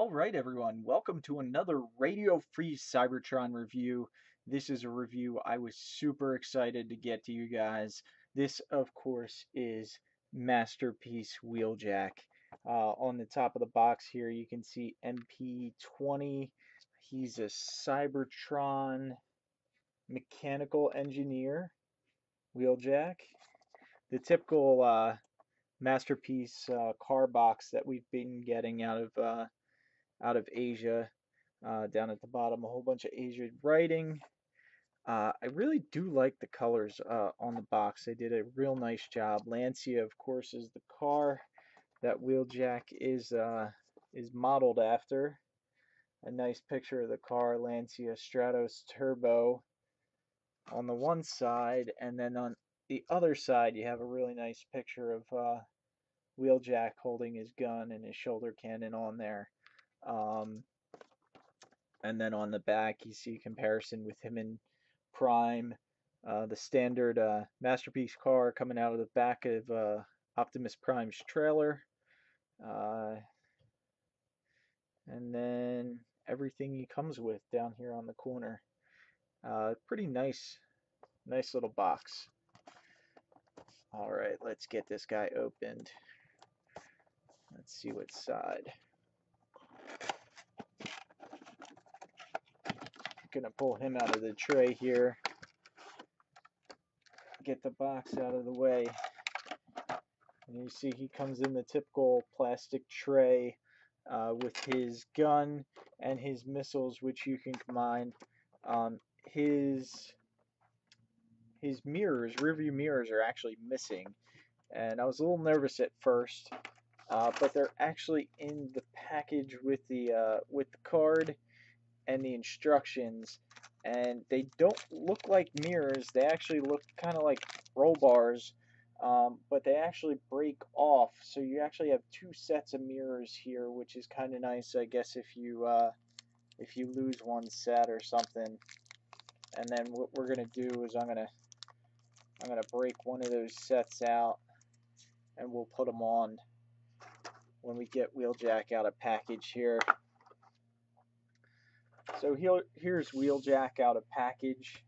All right, everyone, welcome to another Radio Free Cybertron review. This is a review I was super excited to get to you guys. This, of course, is Masterpiece Wheeljack. On the top of the box here, you can see MP20. He's a Cybertron mechanical engineer, Wheeljack. The typical Masterpiece car box that we've been getting out of Asia. Down at the bottom, a whole bunch of Asian writing. I really do like the colors on the box. They did a real nice job. Lancia, of course, is the car that Wheeljack is modeled after. A nice picture of the car, Lancia Stratos Turbo on the one side, and then on the other side, you have a really nice picture of Wheeljack holding his gun and his shoulder cannon on there. Um, And then on the back, you see comparison with him in Prime, the standard Masterpiece car coming out of the back of Optimus Prime's trailer, uh, and then everything he comes with down here on the corner. Pretty nice little box. All right, let's get this guy opened. Let's see what side. Gonna pull him out of the tray here. Get the box out of the way. And you see he comes in the typical plastic tray with his gun and his missiles, which you can combine. Um, his mirrors, rearview mirrors, are actually missing, and I was a little nervous at first, but they're actually in the package with the card and the instructions, and they don't look like mirrors. They actually look kind of like roll bars, but they actually break off. So you actually have two sets of mirrors here, which is kind of nice, I guess, if you lose one set or something. And then what we're gonna do is I'm gonna break one of those sets out, and we'll put them on when we get Wheeljack out of package here. So here's Wheeljack out of package.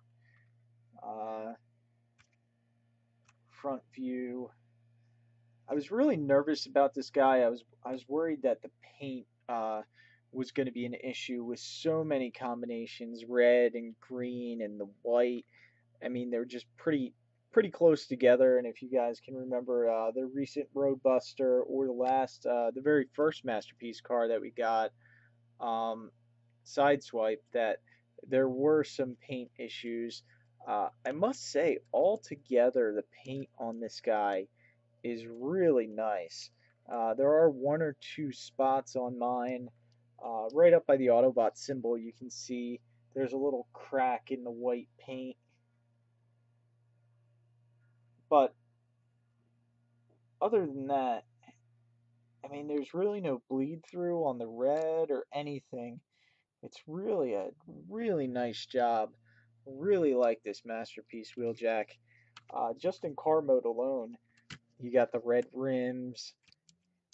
Front view. I was really nervous about this guy. I was worried that the paint was going to be an issue with so many combinations, red and green and the white. I mean, they're just pretty close together. And if you guys can remember the recent Roadbuster or the very first Masterpiece car that we got, Sideswipe, that there were some paint issues. I must say, altogether, the paint on this guy is really nice. There are one or two spots on mine. Right up by the Autobot symbol, you can see there's a little crack in the white paint. But other than that, I mean, there's really no bleed through on the red or anything. It's really a really nice job. Really like this Masterpiece Wheeljack. Just in car mode alone, you got the red rims.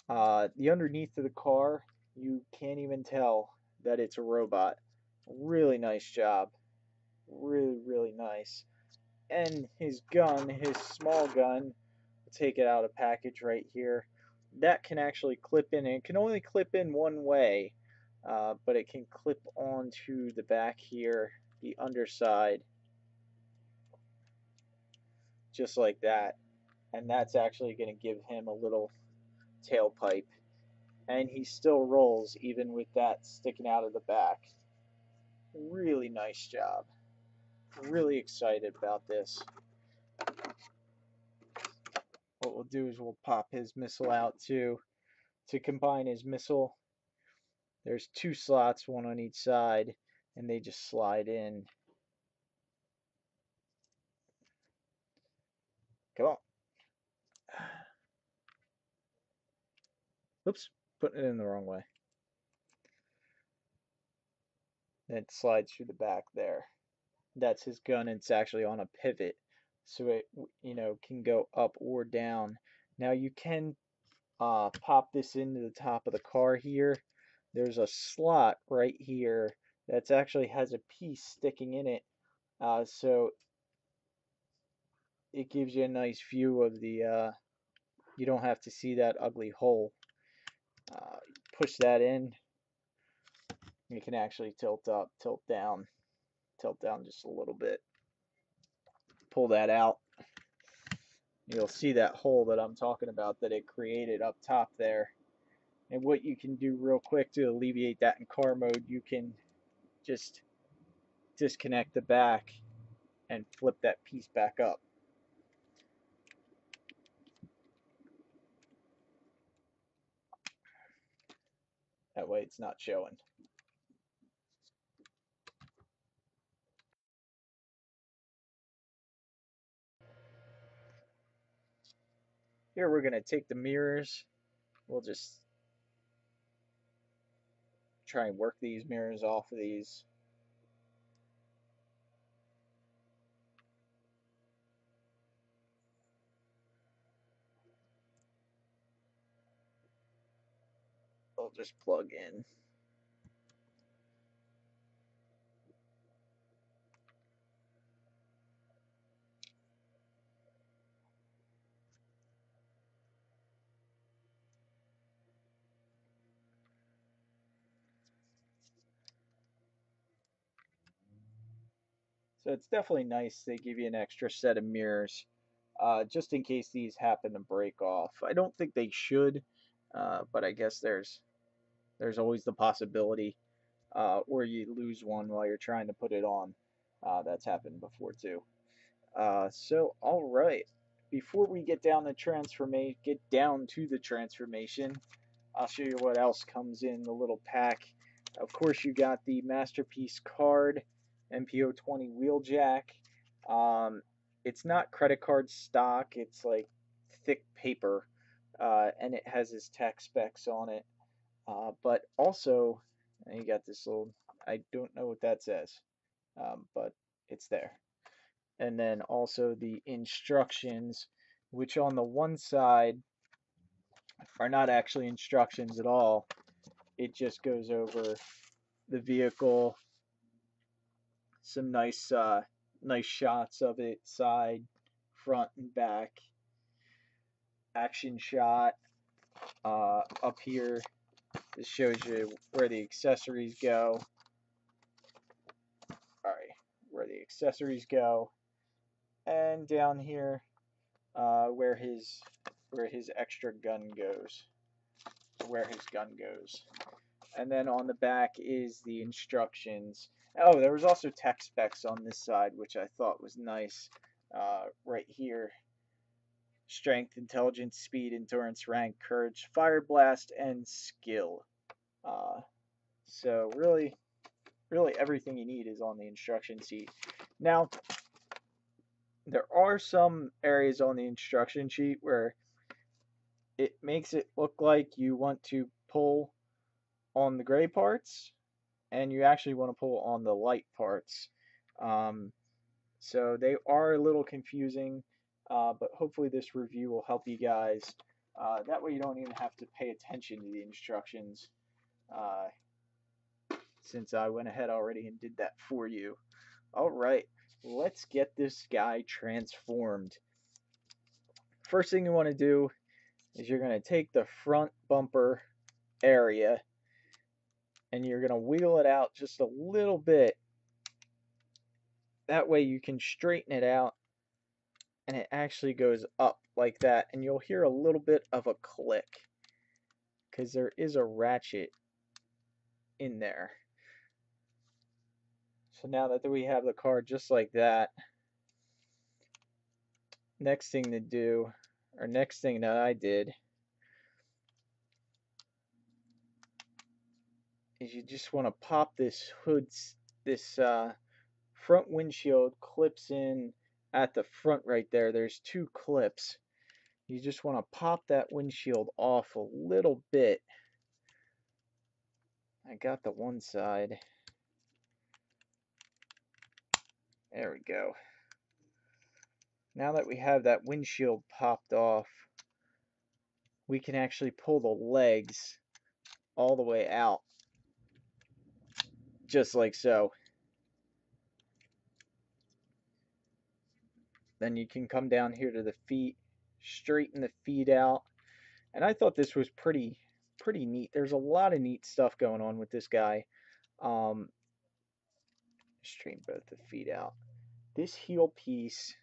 The underneath of the car, you can't even tell that it's a robot. Really nice job. Really nice. And his gun, his small gun, we'll take it out of package right here. That can actually clip in. And it can only clip in one way, but it can clip onto the back here, the underside, just like that. And that's actually going to give him a little tailpipe. And he still rolls even with that sticking out of the back. Really nice job. Really excited about this. What we'll do is we'll pop his missile out too. To combine his missile, there's two slots, one on each side, and they just slide in. Come on. Oops, putting it in the wrong way. And it slides through the back there. That's his gun. It's actually on a pivot, so it can go up or down. Now you can pop this into the top of the car here, there's a slot right here that actually has a piece sticking in it. So it gives you a nice view of the, you don't have to see that ugly hole. Push that in. You can actually tilt up, tilt down just a little bit. Pull that out. You'll see that hole that I'm talking about that it created up top there. And what you can do real quick to alleviate that in car mode, you can just disconnect the back and flip that piece back up. That way it's not showing. Here we're going to take the mirrors. We'll just try and work these mirrors off of these. I'll just plug in. So it's definitely nice they give you an extra set of mirrors, just in case these happen to break off. I don't think they should, but I guess there's always the possibility, or you lose one while you're trying to put it on. That's happened before too. So all right, before we get down to the transformation, I'll show you what else comes in the little pack. Of course, you got the Masterpiece card, MPO20 Wheeljack. It's not credit card stock. It's like thick paper, and it has his tech specs on it. But also, you got this little. I don't know what that says, but it's there. And then also the instructions, which on the one side are not actually instructions at all. It just goes over the vehicle, some nice shots of it, side, front, and back. Action shot up here. This shows you where the accessories go. All right, where the accessories go, and down here where his extra gun goes, where his gun goes. And then on the back is the instructions. Oh, there was also tech specs on this side, which I thought was nice. Right here: strength, intelligence, speed, endurance, rank, courage, fire blast, and skill. Uh, so really, really everything you need is on the instruction sheet. Now, there are some areas on the instruction sheet where it makes it look like you want to pull on the gray parts and you actually want to pull on the light parts. Um, so they are a little confusing, but hopefully this review will help you guys. That way you don't even have to pay attention to the instructions, uh, since I went ahead already and did that for you. All right, let's get this guy transformed. First thing you want to do is you're going to take the front bumper area and you're going to wheel it out just a little bit. That way you can straighten it out and it actually goes up like that, and you'll hear a little bit of a click because there is a ratchet in there. So now that we have the car just like that, next thing to do, or next thing that I did, is you just want to pop this this front windshield clips in at the front right there. There's two clips. You just want to pop that windshield off a little bit. I got the one side. There we go. Now that we have that windshield popped off, we can actually pull the legs all the way out. just like so. Then you can come down here to the feet, straighten the feet out. And I thought this was pretty neat. There's a lot of neat stuff going on with this guy. Um, straighten both the feet out. This heel piece,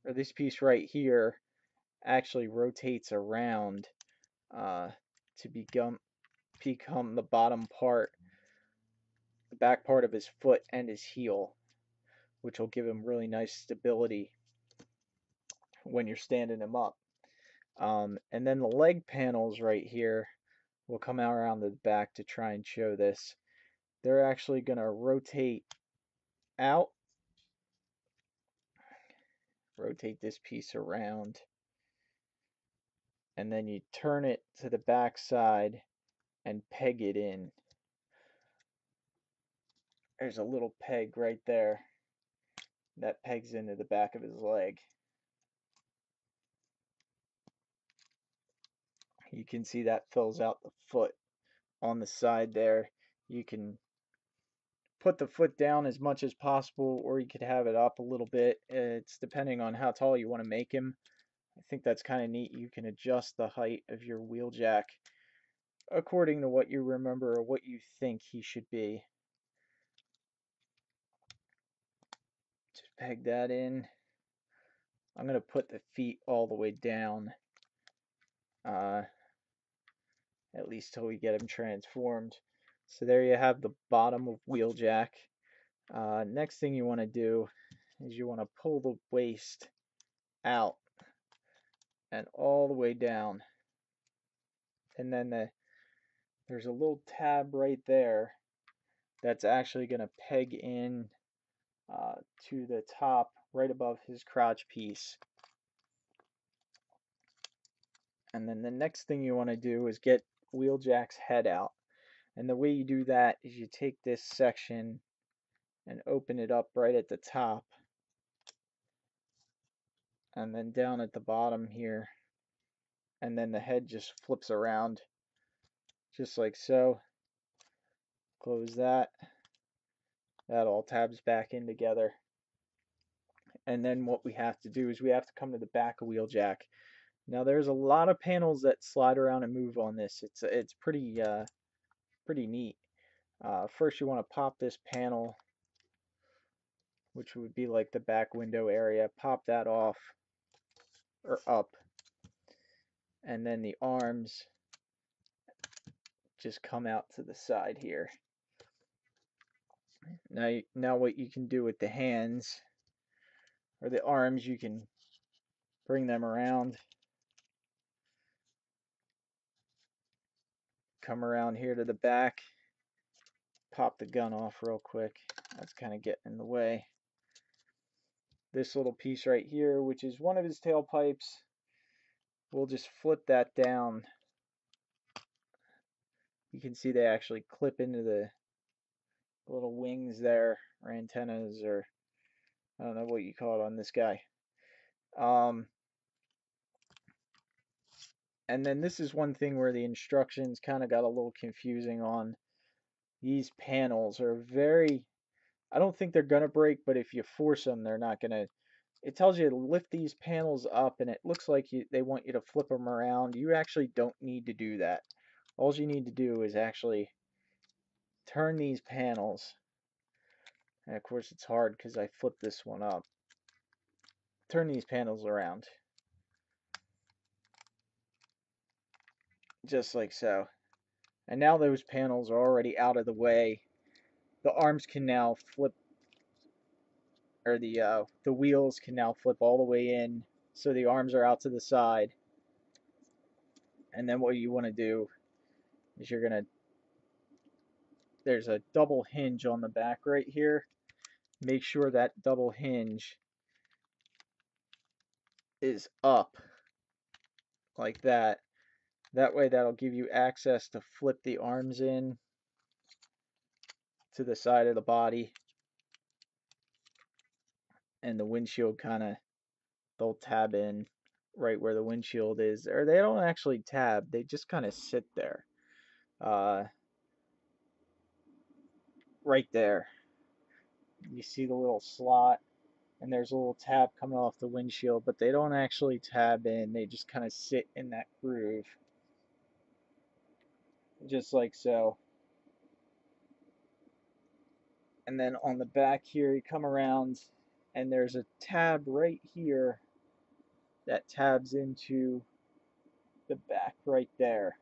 or this piece right here, actually rotates around uh, to become the bottom part, the back part of his foot and his heel, which will give him really nice stability when you're standing him up. And then the leg panels right here will come out around the back to try and show this. They're actually going to rotate out, rotate this piece around, and then you turn it to the back side and peg it in. There's a little peg right there that pegs into the back of his leg. You can see that fills out the foot on the side there. You can put the foot down as much as possible, or you could have it up a little bit. It's depending on how tall you want to make him. I think that's kind of neat. You can adjust the height of your Wheeljack according to what you remember or what you think he should be. Just peg that in. I'm going to put the feet all the way down, at least till we get him transformed. So there you have the bottom of Wheeljack. Next thing you want to do is you want to pull the waist out and all the way down. And then there's a little tab right there that's actually going to peg in to the top right above his crotch piece. And then the next thing you want to do is get Wheeljack's head out. And the way you do that is you take this section and open it up right at the top. And then down at the bottom here. And then the head just flips around just like so. Close that. That all tabs back in together. And then what we have to do is we have to come to the back of Wheeljack. Now there's a lot of panels that slide around and move on this. It's pretty neat. First you want to pop this panel, which would be like the back window area. Pop that off or up, and then the arms just come out to the side here. Now what you can do with the hands or the arms, you can bring them around. Come around here to the back. Pop the gun off real quick. That's kind of getting in the way. This little piece right here, which is one of his tailpipes, we'll just flip that down. You can see they actually clip into the little wings there, or antennas, or I don't know what you call it on this guy. And then this is one thing where the instructions kind of got a little confusing on. These panels are very, I don't think they're going to break, but if you force them, they're not going to. It tells you to lift these panels up, and it looks like they want you to flip them around. You actually don't need to do that. All you need to do is actually turn these panels. And of course, it's hard because I flipped this one up. Turn these panels around. Just like so. And now those panels are already out of the way. The arms can now flip, or the wheels can now flip all the way in, so the arms are out to the side. And then what you want to do is there's a double hinge on the back right here. Make sure that double hinge is up like that. That way that'll give you access to flip the arms in to the side of the body, and the windshield they'll tab in right where the windshield is, or they don't actually tab, they just kind of sit there right there. You see the little slot, and there's a little tab coming off the windshield, but they don't actually tab in. They just kind of sit in that groove, just like so. And then on the back here, you come around, and there's a tab right here that tabs into the back right there.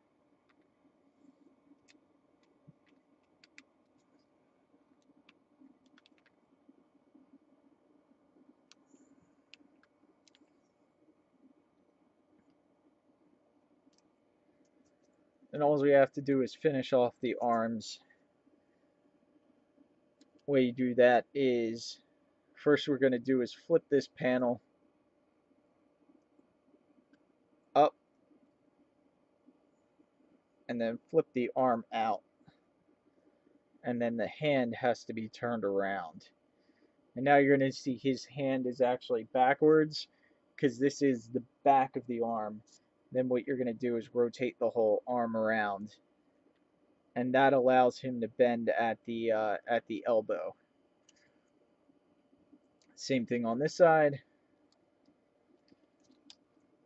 And all we have to do is finish off the arms. The way you do that is, first we're going to do is flip this panel up and then flip the arm out. And then the hand has to be turned around. And now you're going to see his hand is actually backwards because this is the back of the arm. Then what you're going to do is rotate the whole arm around. And that allows him to bend at the elbow. Same thing on this side.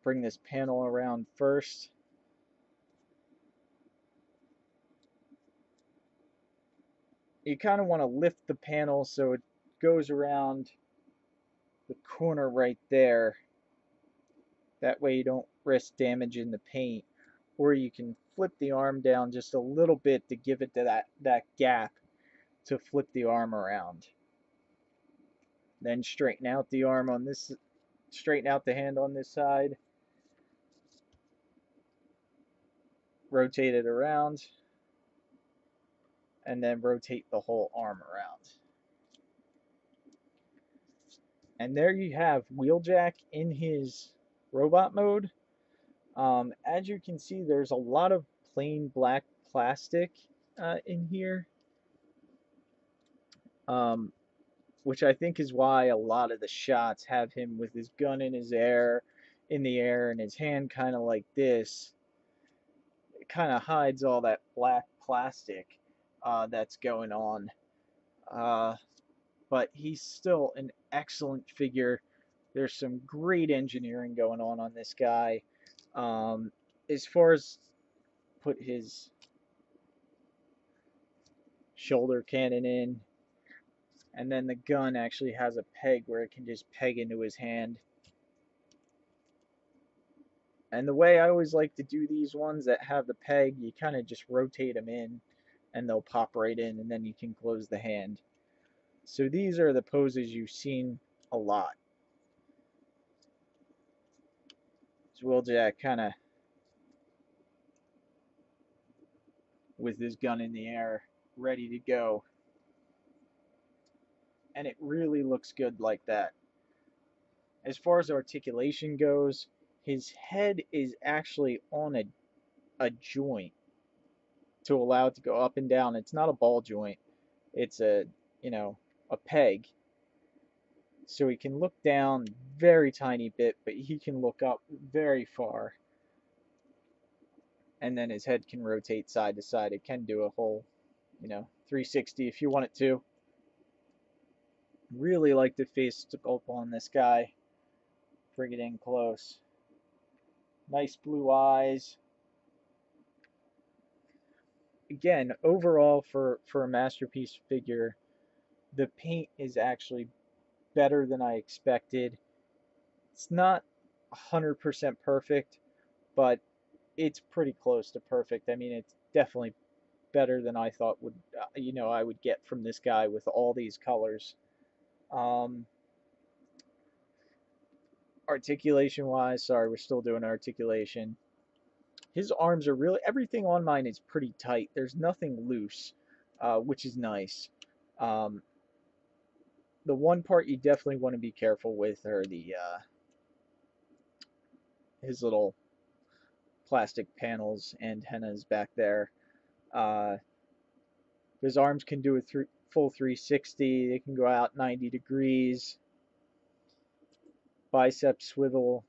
Bring this panel around first. You kind of want to lift the panel so it goes around the corner right there. That way you don't risk damaging the paint. Or you can flip the arm down just a little bit to give it to that gap to flip the arm around. Then straighten out the arm on this, straighten out the hand on this side. Rotate it around. And then rotate the whole arm around. And there you have Wheeljack in his robot mode. As you can see, there's a lot of plain black plastic in here, which I think is why a lot of the shots have him with his gun in the air, and his hand kind of like this. It kind of hides all that black plastic that's going on. But he's still an excellent figure. There's some great engineering going on this guy. As far as put his shoulder cannon in, and then the gun actually has a peg where it can just peg into his hand. And the way I always like to do these ones that have the peg, you kind of just rotate them in and they'll pop right in, and then you can close the hand. So these are the poses you've seen a lot. So Wheeljack kind of with his gun in the air, ready to go. And it really looks good like that. As far as articulation goes, his head is actually on a joint to allow it to go up and down. It's not a ball joint. It's a peg. So he can look down very tiny bit, but he can look up very far. And then his head can rotate side to side. It can do a whole, 360 if you want it to. Really like the face sculpt on this guy. Bring it in close. Nice blue eyes. Again, overall for a masterpiece figure, the paint is actually better than I expected. It's not 100% perfect, but it's pretty close to perfect. I mean, it's definitely better than I thought I would get from this guy with all these colors. Articulation wise, sorry, we're still doing articulation. His arms are really, everything on mine is pretty tight. There's nothing loose, which is nice. The one part you definitely want to be careful with are his little plastic panels, antennas back there. His arms can do a full 360. They can go out 90 degrees. Bicep swivel.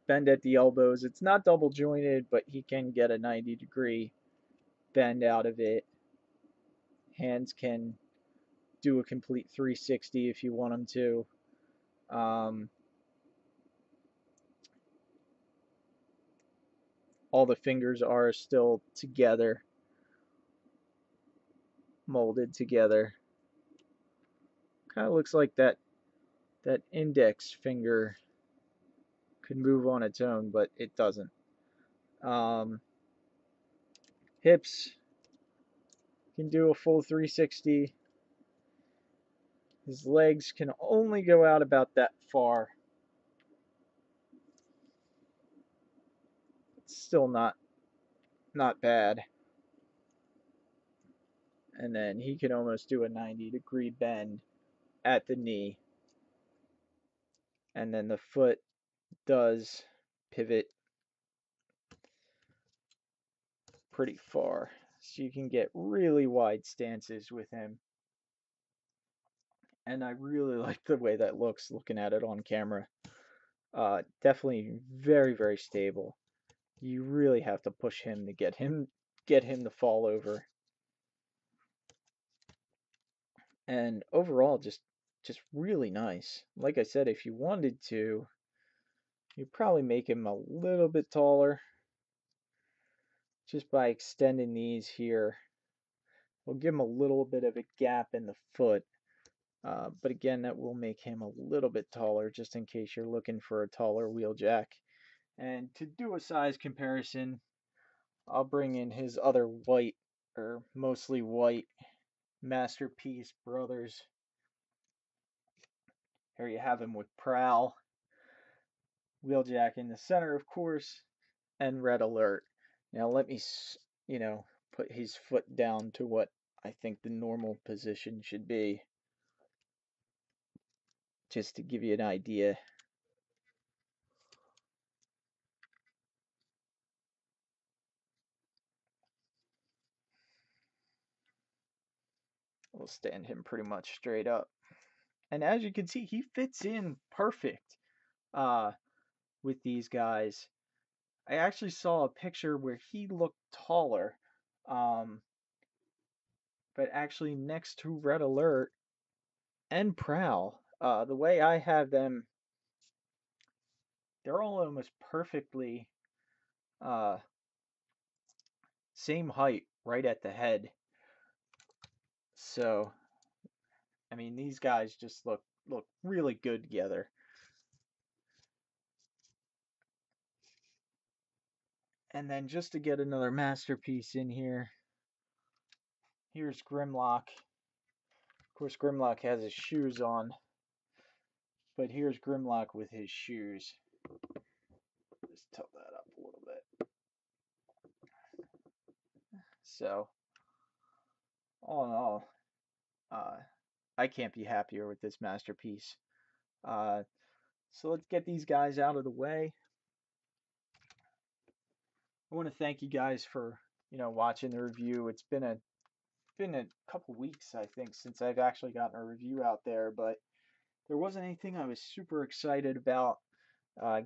Bend at the elbows. It's not double jointed, but he can get a 90-degree bend out of it. Hands can do a complete 360 if you want them to. All the fingers are still together, molded together. Kind of looks like that index finger could move on its own, but it doesn't. Hips can do a full 360. His legs can only go out about that far. It's still not bad. And then he can almost do a 90-degree bend at the knee. And then the foot does pivot pretty far. So you can get really wide stances with him. And I really like the way that looks looking at it on camera. Definitely very, very stable. You really have to push him to get him to fall over. And overall, just really nice. Like I said, if you wanted to, you'd probably make him a little bit taller just by extending these here. We'll give him a little bit of a gap in the foot. But again, that will make him a little bit taller just in case you're looking for a taller Wheeljack. And to do a size comparison, I'll bring in his other white, or mostly white, Masterpiece Brothers. Here you have him with Prowl, Wheeljack in the center, of course, and Red Alert. Now let me, put his foot down to what I think the normal position should be, just to give you an idea. We'll stand him pretty much straight up. And as you can see, he fits in perfect with these guys. I actually saw a picture where he looked taller, um, but actually next to Red Alert and Prowl, the way I have them, they're all almost perfectly uh, same height right at the head. So, I mean, these guys just look really good together. And then just to get another masterpiece in here, here's Grimlock. Of course, Grimlock has his shoes on, but here's Grimlock with his shoes. Just tilt that up a little bit. So, all in all, I can't be happier with this masterpiece. So let's get these guys out of the way. I want to thank you guys for watching the review. It's been a couple weeks, I think, since I've actually gotten a review out there, but there wasn't anything I was super excited about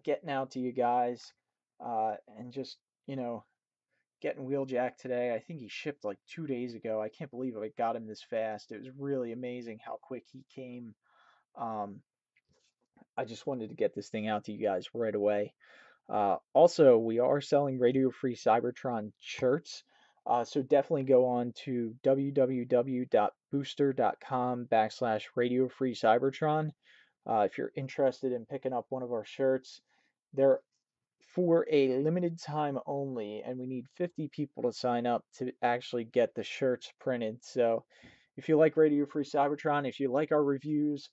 getting out to you guys, and just getting Wheeljack today. I think he shipped like 2 days ago. I can't believe I got him this fast. It was really amazing how quick he came. I just wanted to get this thing out to you guys right away. Also, we are selling Radio Free Cybertron shirts. So definitely go on to www.booster.com/Radio Free Cybertron. If you're interested in picking up one of our shirts, they're for a limited time only, and we need 50 people to sign up to actually get the shirts printed. So if you like Radio Free Cybertron, if you like our reviews,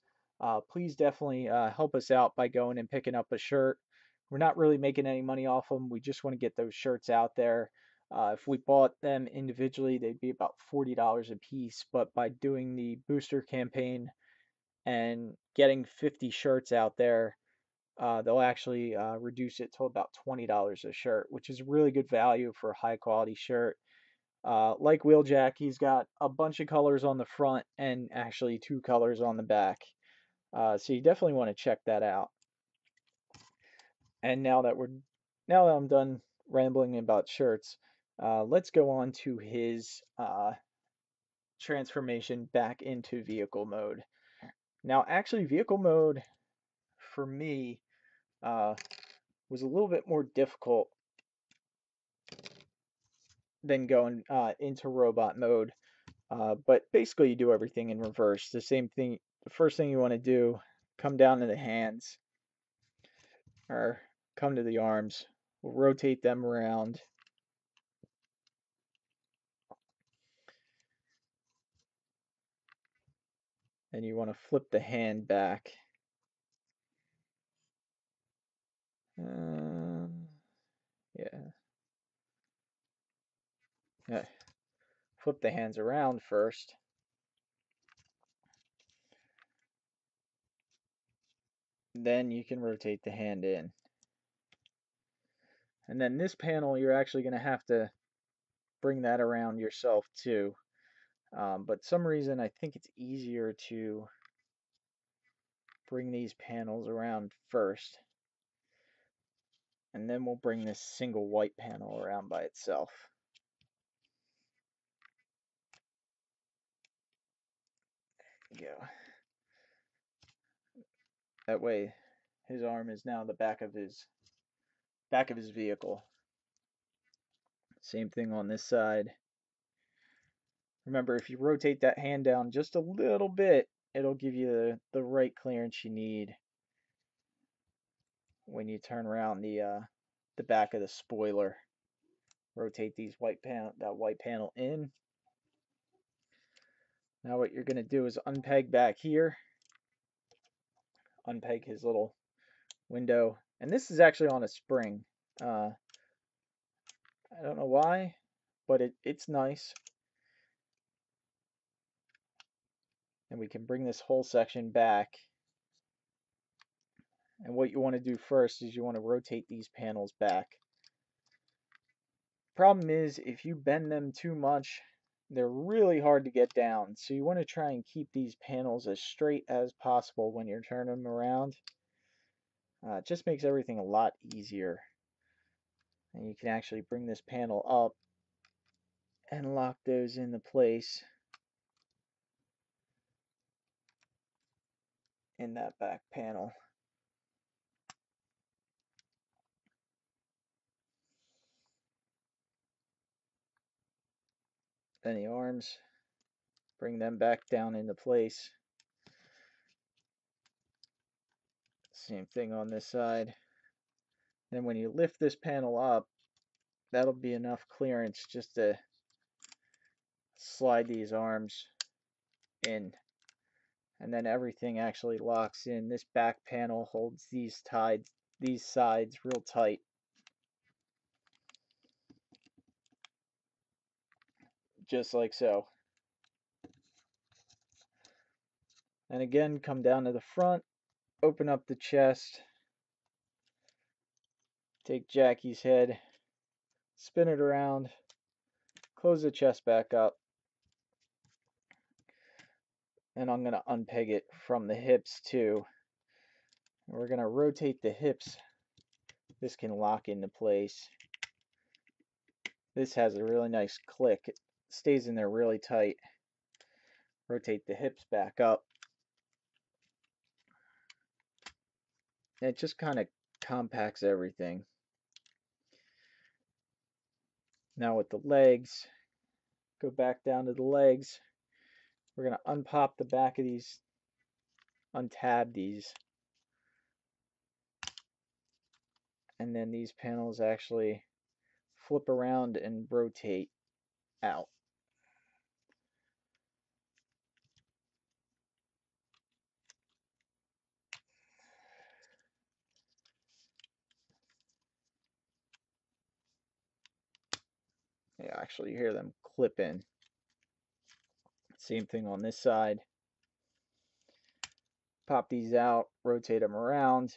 please definitely help us out by going and picking up a shirt. We're not really making any money off them. We just want to get those shirts out there. If we bought them individually, they'd be about $40 a piece. But by doing the booster campaign and getting 50 shirts out there, they'll actually reduce it to about $20 a shirt, which is really good value for a high quality shirt. Like Wheeljack, he's got a bunch of colors on the front and actually 2 colors on the back. So you definitely want to check that out. And now that I'm done rambling about shirts, let's go on to his transformation back into vehicle mode. Now, actually, vehicle mode for me uh, was a little bit more difficult than going into robot mode. But basically, you do everything in reverse. The same thing. The first thing you want to do, come down to the hands or come to the arms. We'll rotate them around. And you want to flip the hand back. Yeah. Flip the hands around first. Then you can rotate the hand in. And then this panel, you're actually going to have to bring that around yourself too. But some reason I think it's easier to bring these panels around first. And then we'll bring this single white panel around by itself. There you go. That way his arm is now the back of his vehicle. Same thing on this side. Remember, if you rotate that hand down just a little bit, it'll give you the right clearance you need when you turn around the back of the spoiler. Rotate that white panel in. Now what you're going to do is unpeg back here. Unpeg his little window. And this is actually on a spring. I don't know why, but it's nice. And we can bring this whole section back. And what you want to do first is you want to rotate these panels back. Problem is, if you bend them too much, they're really hard to get down. So you want to try and keep these panels as straight as possible when you're turning them around. It just makes everything a lot easier. And you can actually bring this panel up and lock those into place in that back panel. Then the arms, bring them back down into place. Same thing on this side. Then when you lift this panel up, that'll be enough clearance just to slide these arms in. And then everything actually locks in. This back panel holds these sides real tight. Just like so. And again, come down to the front, open up the chest, take Jackie's head, spin it around, close the chest back up, and I'm going to unpeg it from the hips too. We're going to rotate the hips. This can lock into place. This has a really nice click. It stays in there really tight. Rotate the hips back up. And it just kind of compacts everything. Now with the legs, go back down to the legs. We're going to unpop the back of these, untab these. And then these panels actually flip around and rotate out. Yeah, actually you hear them clip in. Same thing on this side. Pop these out, rotate them around.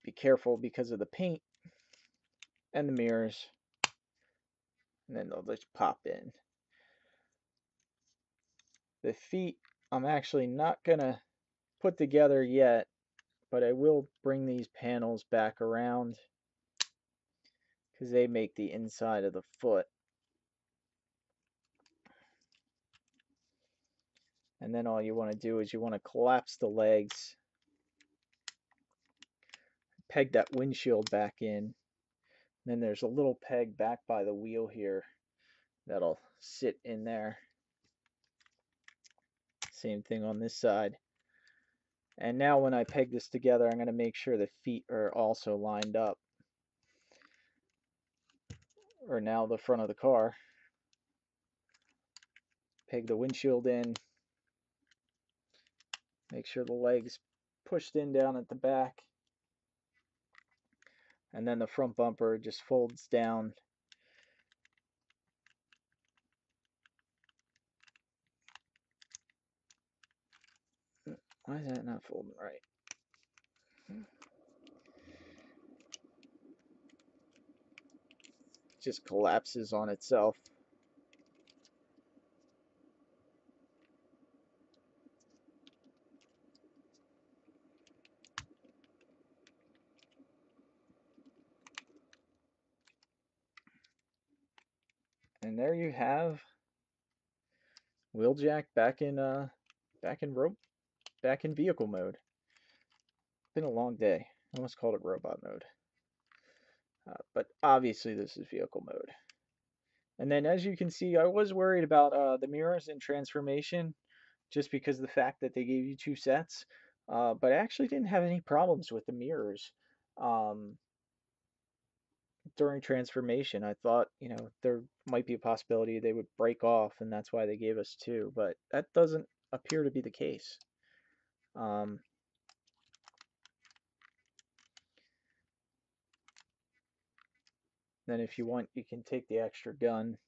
Be careful because of the paint and the mirrors. And then they'll just pop in. The feet, I'm actually not going to put together yet, but I will bring these panels back around because they make the inside of the foot. And then all you want to do is you want to collapse the legs, peg that windshield back in. Then there's a little peg back by the wheel here that'll sit in there. Same thing on this side. And now when I peg this together, I'm going to make sure the feet are also lined up. Or now the front of the car. Peg the windshield in. Make sure the legs pushed in down at the back. And then the front bumper just folds down. Why is that not folding right? Just collapses on itself. And there you have Wheeljack back in vehicle mode. Been a long day. I almost called it robot mode. But obviously this is vehicle mode. And then as you can see, I was worried about the mirrors in transformation just because of the fact that they gave you two sets. But I actually didn't have any problems with the mirrors during transformation. I thought, there might be a possibility they would break off, and that's why they gave us two. But that doesn't appear to be the case. Then if you want, you can take the extra gun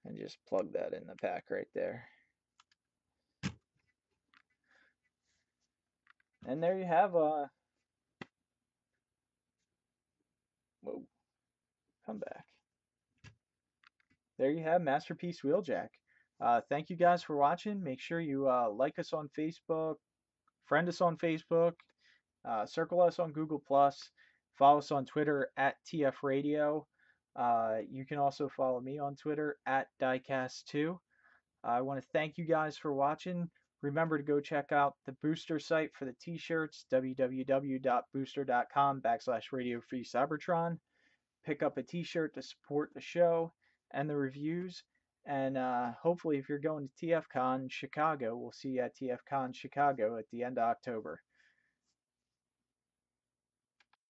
and just plug that in the back right there. And there you have whoa, come back. There you have Masterpiece Wheeljack. Thank you guys for watching. Make sure you like us on Facebook, friend us on Facebook, circle us on Google+, follow us on Twitter at TF Radio. You can also follow me on Twitter at Diecast2. I want to thank you guys for watching. Remember to go check out the Booster site for the t-shirts, www.booster.com/Radio Free Cybertron. Pick up a t-shirt to support the show and the reviews. And hopefully, if you're going to TFCon Chicago, we'll see you at TFCon Chicago at the end of October.